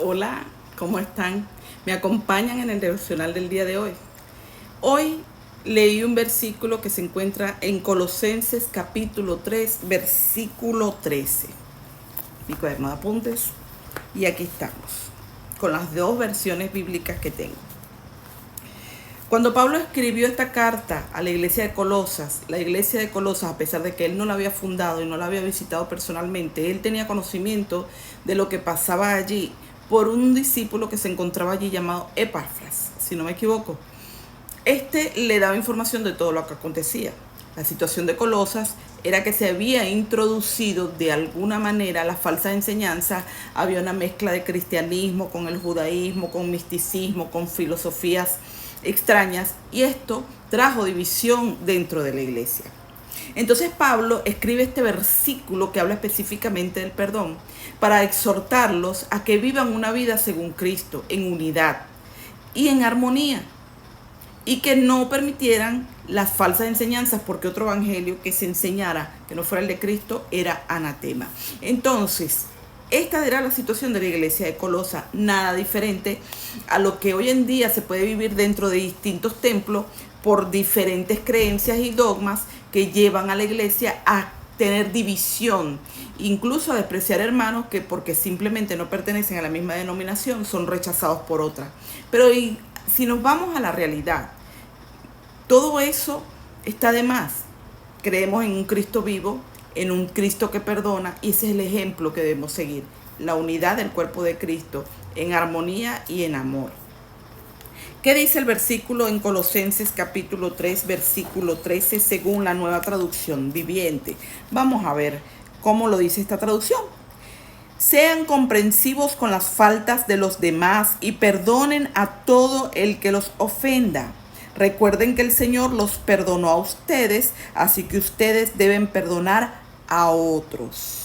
Hola, ¿cómo están? Me acompañan en el devocional del día de hoy. Hoy leí un versículo que se encuentra en Colosenses capítulo 3, versículo 13. Mi cuaderno de apuntes. Y aquí estamos, con las dos versiones bíblicas que tengo. Cuando Pablo escribió esta carta a la iglesia de Colosas, a pesar de que él no la había fundado y no la había visitado personalmente, él tenía conocimiento de lo que pasaba allí por un discípulo que se encontraba allí llamado Epafras, si no me equivoco. Este le daba información de todo lo que acontecía. La situación de Colosas era que se había introducido de alguna manera la falsa enseñanza, había una mezcla de cristianismo con el judaísmo, con misticismo, con filosofías extrañas, y esto trajo división dentro de la iglesia. Entonces Pablo escribe este versículo que habla específicamente del perdón para exhortarlos a que vivan una vida según Cristo, en unidad y en armonía, y que no permitieran las falsas enseñanzas, porque otro evangelio que se enseñara que no fuera el de Cristo era anatema. Entonces, esta era la situación de la iglesia de Colosa, nada diferente a lo que hoy en día se puede vivir dentro de distintos templos por diferentes creencias y dogmas que llevan a la iglesia a tener división, incluso a despreciar hermanos que porque simplemente no pertenecen a la misma denominación son rechazados por otra. Pero si nos vamos a la realidad, todo eso está de más. Creemos en un Cristo vivo, en un Cristo que perdona, y ese es el ejemplo que debemos seguir. La unidad del cuerpo de Cristo en armonía y en amor. ¿Qué dice el versículo en Colosenses capítulo 3, versículo 13, según la Nueva Traducción Viviente? Vamos a ver cómo lo dice esta traducción. Sean comprensivos con las faltas de los demás y perdonen a todo el que los ofenda. Recuerden que el Señor los perdonó a ustedes, así que ustedes deben perdonar a otros.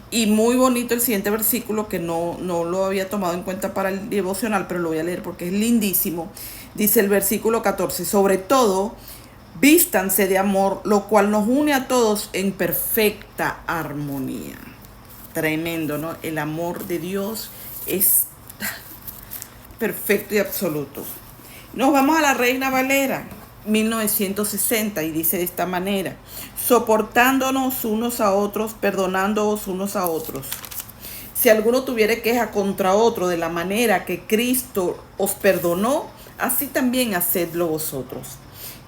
Y muy bonito el siguiente versículo, que no lo había tomado en cuenta para el devocional, pero lo voy a leer porque es lindísimo. Dice el versículo 14, sobre todo, vístanse de amor, lo cual nos une a todos en perfecta armonía. Tremendo, ¿no? El amor de Dios es perfecto y absoluto. Nos vamos a la Reina Valera 1960 y dice de esta manera: soportándonos unos a otros, perdonándoos unos a otros. Si alguno tuviere queja contra otro de la manera que Cristo os perdonó, así también hacedlo vosotros.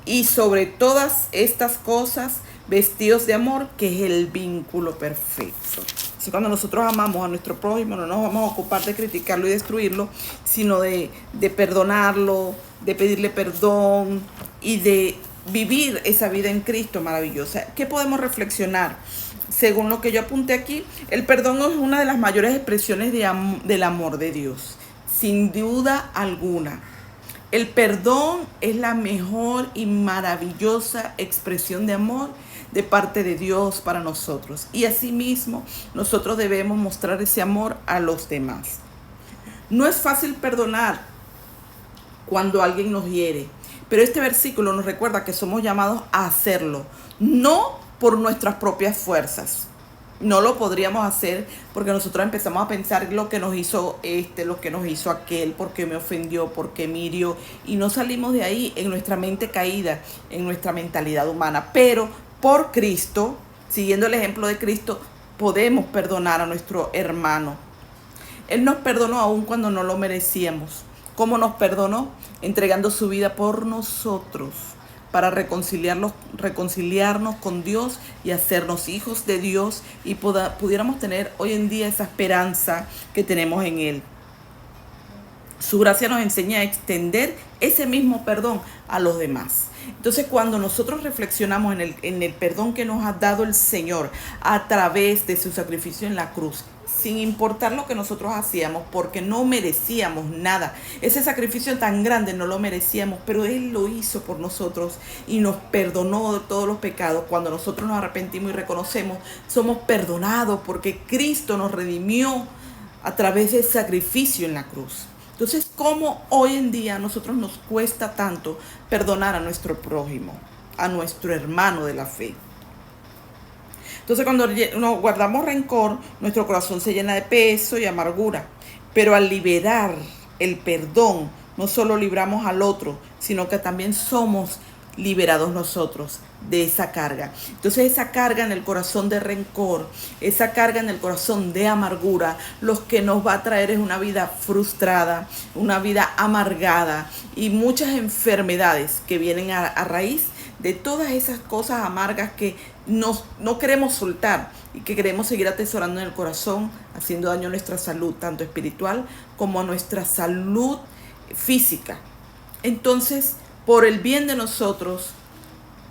Y sobre todas estas cosas, vestidos de amor, que es el vínculo perfecto. Así, cuando nosotros amamos a nuestro prójimo, no nos vamos a ocupar de criticarlo y destruirlo, sino de perdonarlo, de pedirle perdón y de vivir esa vida en Cristo maravillosa. ¿Qué podemos reflexionar? Según lo que yo apunté aquí, el perdón es una de las mayores expresiones del amor de Dios, sin duda alguna. El perdón es la mejor y maravillosa expresión de amor de parte de Dios para nosotros. Y asimismo, nosotros debemos mostrar ese amor a los demás. No es fácil perdonar cuando alguien nos hiere, pero este versículo nos recuerda que somos llamados a hacerlo, no por nuestras propias fuerzas. No lo podríamos hacer porque nosotros empezamos a pensar lo que nos hizo lo que nos hizo aquel, por qué me ofendió, por qué me hirió, y no salimos de ahí en nuestra mente caída, en nuestra mentalidad humana. Pero por Cristo, siguiendo el ejemplo de Cristo, podemos perdonar a nuestro hermano. Él nos perdonó aun cuando no lo merecíamos. ¿Cómo nos perdonó? Entregando su vida por nosotros, para reconciliarnos con Dios y hacernos hijos de Dios, y pudiéramos tener hoy en día esa esperanza que tenemos en Él. Su gracia nos enseña a extender ese mismo perdón a los demás. Entonces, cuando nosotros reflexionamos en el perdón que nos ha dado el Señor a través de su sacrificio en la cruz, sin importar lo que nosotros hacíamos, porque no merecíamos nada. Ese sacrificio tan grande no lo merecíamos, pero Él lo hizo por nosotros y nos perdonó de todos los pecados. Cuando nosotros nos arrepentimos y reconocemos, somos perdonados porque Cristo nos redimió a través del sacrificio en la cruz. Entonces, ¿cómo hoy en día a nosotros nos cuesta tanto perdonar a nuestro prójimo, a nuestro hermano de la fe? Entonces cuando nos guardamos rencor, nuestro corazón se llena de peso y amargura. Pero al liberar el perdón, no solo libramos al otro, sino que también somos liberados nosotros de esa carga. Entonces esa carga en el corazón de rencor, esa carga en el corazón de amargura, lo que nos va a traer es una vida frustrada, una vida amargada y muchas enfermedades que vienen a raíz de todas esas cosas amargas que no queremos soltar y que queremos seguir atesorando en el corazón, haciendo daño a nuestra salud, tanto espiritual como a nuestra salud física. Entonces, por el bien de nosotros,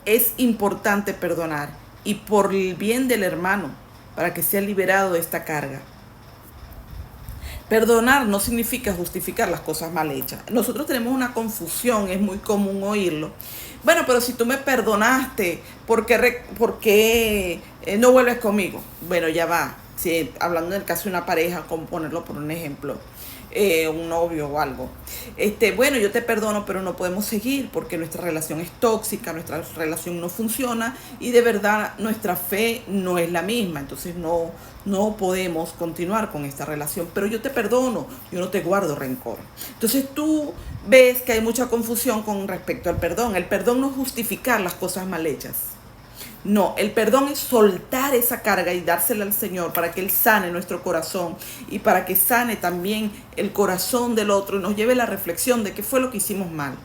es importante perdonar y por el bien del hermano, para que sea liberado de esta carga. Perdonar no significa justificar las cosas mal hechas. Nosotros tenemos una confusión, es muy común oírlo. Bueno, pero si tú me perdonaste, ¿por qué no vuelves conmigo? Bueno, ya va. Si, hablando del caso de una pareja, como ponerlo por un ejemplo, un novio o algo. Bueno, yo te perdono, pero no podemos seguir porque nuestra relación es tóxica, nuestra relación no funciona y de verdad nuestra fe no es la misma. Entonces no podemos continuar con esta relación, pero yo te perdono, yo no te guardo rencor. Entonces tú ves que hay mucha confusión con respecto al perdón. El perdón no es justificar las cosas mal hechas. No, el perdón es soltar esa carga y dársela al Señor para que Él sane nuestro corazón y para que sane también el corazón del otro y nos lleve a la reflexión de qué fue lo que hicimos mal.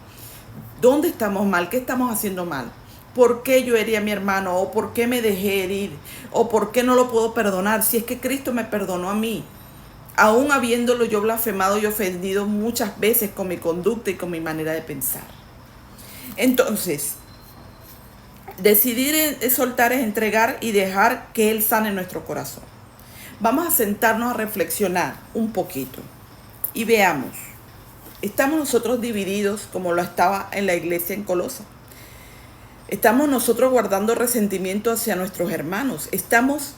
¿Dónde estamos mal? ¿Qué estamos haciendo mal? ¿Por qué yo herí a mi hermano? ¿O por qué me dejé herir? ¿O por qué no lo puedo perdonar? Si es que Cristo me perdonó a mí, aún habiéndolo yo blasfemado y ofendido muchas veces con mi conducta y con mi manera de pensar. Entonces, decidir soltar es entregar y dejar que Él sane nuestro corazón. Vamos a sentarnos a reflexionar un poquito y veamos. ¿Estamos nosotros divididos como lo estaba en la iglesia en Colosa? ¿Estamos nosotros guardando resentimiento hacia nuestros hermanos? ¿Estamos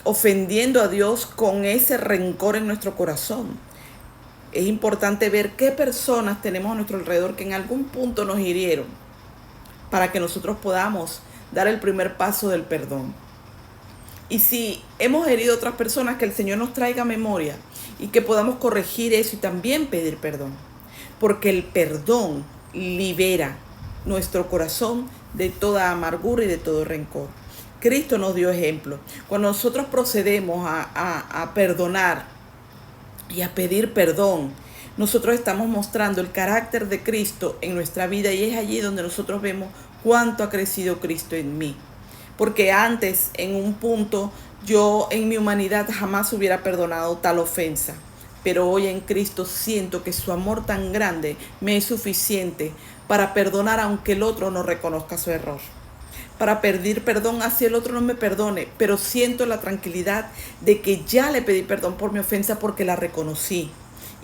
ofendiendo a Dios con ese rencor en nuestro corazón? Es importante ver qué personas tenemos a nuestro alrededor que en algún punto nos hirieron, para que nosotros podamos dar el primer paso del perdón. Y si hemos herido a otras personas, que el Señor nos traiga memoria y que podamos corregir eso y también pedir perdón. Porque el perdón libera nuestro corazón de toda amargura y de todo rencor. Cristo nos dio ejemplo. Cuando nosotros procedemos a perdonar y a pedir perdón, nosotros estamos mostrando el carácter de Cristo en nuestra vida y es allí donde nosotros vemos cuánto ha crecido Cristo en mí. Porque antes, en un punto, yo en mi humanidad jamás hubiera perdonado tal ofensa. Pero hoy en Cristo siento que su amor tan grande me es suficiente para perdonar aunque el otro no reconozca su error. Para pedir perdón hacia el otro no me perdone, pero siento la tranquilidad de que ya le pedí perdón por mi ofensa porque la reconocí.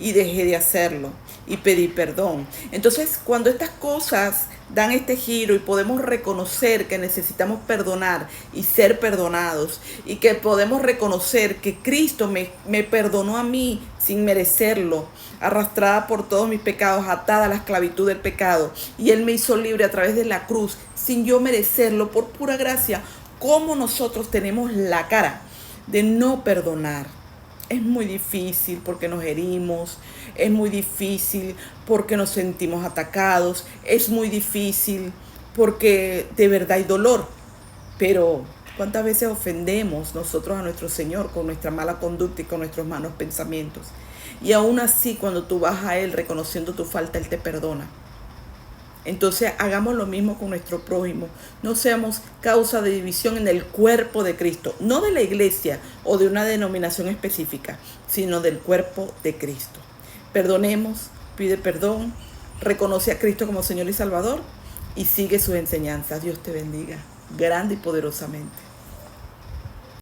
Y dejé de hacerlo y pedí perdón. Entonces, cuando estas cosas dan este giro y podemos reconocer que necesitamos perdonar y ser perdonados y que podemos reconocer que Cristo me perdonó a mí sin merecerlo, arrastrada por todos mis pecados, atada a la esclavitud del pecado, y Él me hizo libre a través de la cruz sin yo merecerlo, por pura gracia, ¿cómo nosotros tenemos la cara de no perdonar? Es muy difícil porque nos herimos, es muy difícil porque nos sentimos atacados, es muy difícil porque de verdad hay dolor. Pero ¿cuántas veces ofendemos nosotros a nuestro Señor con nuestra mala conducta y con nuestros malos pensamientos? Y aún así, cuando tú vas a Él reconociendo tu falta, Él te perdona. Entonces hagamos lo mismo con nuestro prójimo. No seamos causa de división en el cuerpo de Cristo, no de la iglesia o de una denominación específica, sino del cuerpo de Cristo. Perdonemos, pide perdón, reconoce a Cristo como Señor y Salvador y sigue sus enseñanzas. Dios te bendiga grande y poderosamente.